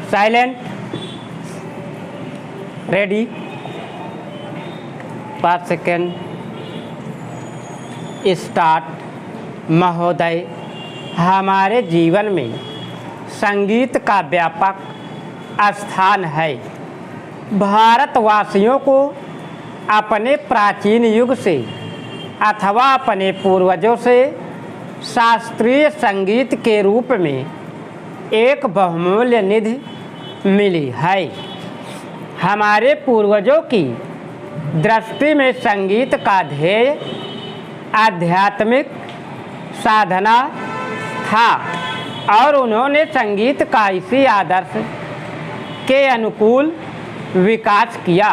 Silent, ready, 5 second, start. महोदय, हमारे जीवन में संगीत का व्यापक स्थान है। भारतवासियों को अपने प्राचीन युग से अथवा अपने पूर्वजों से शास्त्रीय संगीत के रूप में एक बहुमूल्य निधि मिली है। हमारे पूर्वजों की दृष्टि में संगीत का ध्येय आध्यात्मिक साधना था और उन्होंने संगीत का इसी आदर्श के अनुकूल विकास किया।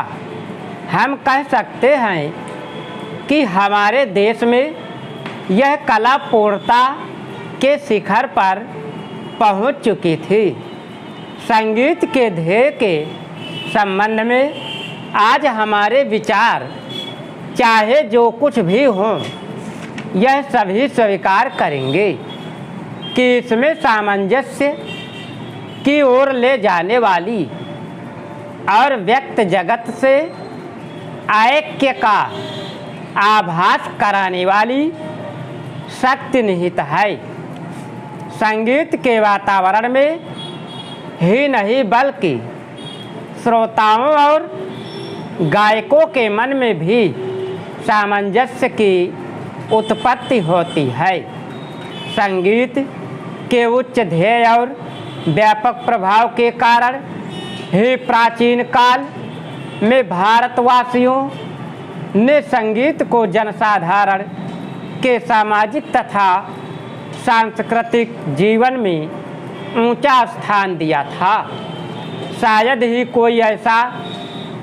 हम कह सकते हैं कि हमारे देश में यह कला पूर्णता के शिखर पर पहुंच चुकी थी। संगीत के ध्येय के संबंध में आज हमारे विचार चाहे जो कुछ भी हों, यह सभी स्वीकार करेंगे कि इसमें सामंजस्य की ओर ले जाने वाली और व्यक्त जगत से ऐक्य का आभास कराने वाली शक्ति निहित है। संगीत के वातावरण में ही नहीं बल्कि श्रोताओं और गायकों के मन में भी सामंजस्य की उत्पत्ति होती है। संगीत के उच्च ध्येय और व्यापक प्रभाव के कारण ही प्राचीन काल में भारतवासियों ने संगीत को जनसाधारण के सामाजिक तथा सांस्कृतिक जीवन में ऊंचा स्थान दिया था। शायद ही कोई ऐसा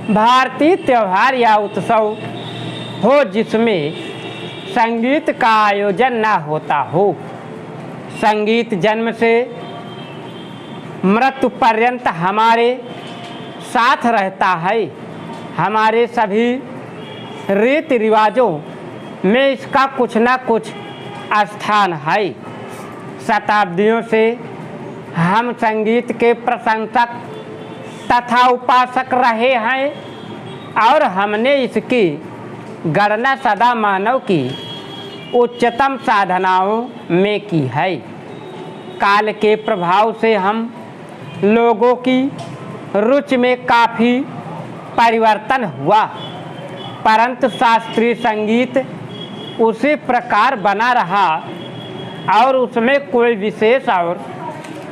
भारतीय त्यौहार या उत्सव हो जिसमें संगीत का आयोजन न होता हो। संगीत जन्म से मृत्यु पर्यंत हमारे साथ रहता है। हमारे सभी रीति रिवाजों में इसका कुछ न कुछ स्थान है। शताब्दियों से हम संगीत के प्रशंसक तथा उपासक रहे हैं और हमने इसकी गणना सदा मानव की उच्चतम साधनाओं में की है। काल के प्रभाव से हम लोगों की रुचि में काफ़ी परिवर्तन हुआ, परंतु शास्त्रीय संगीत उसी प्रकार बना रहा और उसमें कोई विशेष और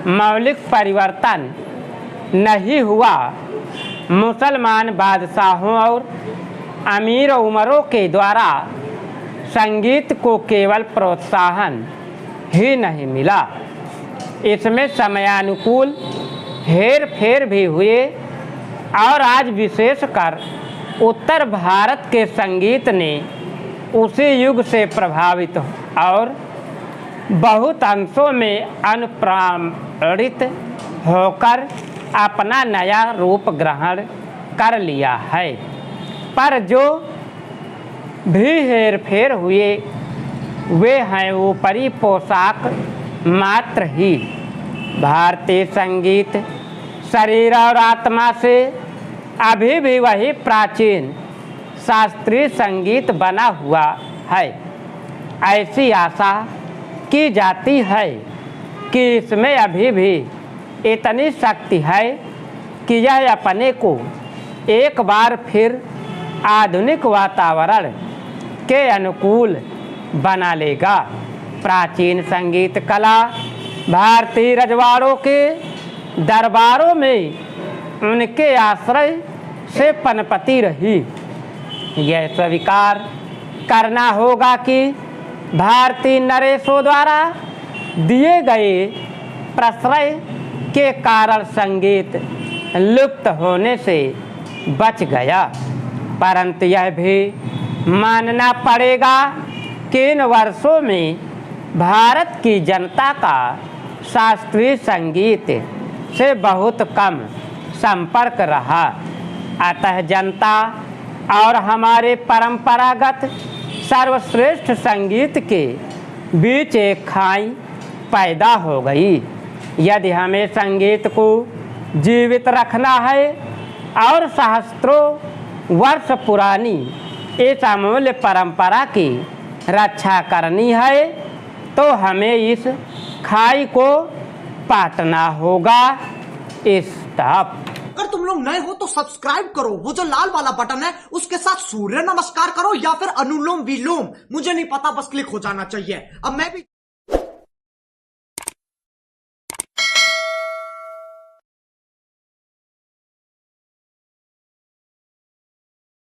मौलिक परिवर्तन नहीं हुआ। मुसलमान बादशाहों और अमीर उमरों के द्वारा संगीत को केवल प्रोत्साहन ही नहीं मिला, इसमें समयानुकूल हेर फेर भी हुए और आज विशेषकर उत्तर भारत के संगीत ने उसी युग से प्रभावित और बहुत अंशों में अनुप्राणित होकर अपना नया रूप ग्रहण कर लिया है। पर जो भी हेर फेर हुए वे हैं ऊपरी पोशाक मात्र ही। भारतीय संगीत शरीर और आत्मा से अभी भी वही प्राचीन शास्त्रीय संगीत बना हुआ है। ऐसी आशा की जाती है कि इसमें अभी भी इतनी शक्ति है कि यह अपने को एक बार फिर आधुनिक वातावरण के अनुकूल बना लेगा। प्राचीन संगीत कला भारतीय रजवाड़ों के दरबारों में उनके आश्रय से पनपती रही। यह स्वीकार करना होगा कि भारतीय नरेशों द्वारा दिए गए प्रश्रय के कारण संगीत लुप्त होने से बच गया, परंतु यह भी मानना पड़ेगा कि इन वर्षों में भारत की जनता का शास्त्रीय संगीत से बहुत कम संपर्क रहा। अतः जनता और हमारे परंपरागत सर्वश्रेष्ठ संगीत के बीच एक खाई पैदा हो गई। यदि हमें संगीत को जीवित रखना है और सहस्त्रों वर्ष पुरानी इस अमूल्य परंपरा की रक्षा करनी है, तो हमें इस खाई को पाटना होगा। स्टॉप। अगर तुम लोग नए हो तो सब्सक्राइब करो, वो जो लाल वाला बटन है उसके साथ सूर्य नमस्कार करो या फिर अनुलोम विलोम, मुझे नहीं पता, बस क्लिक हो जाना चाहिए। अब मैं भी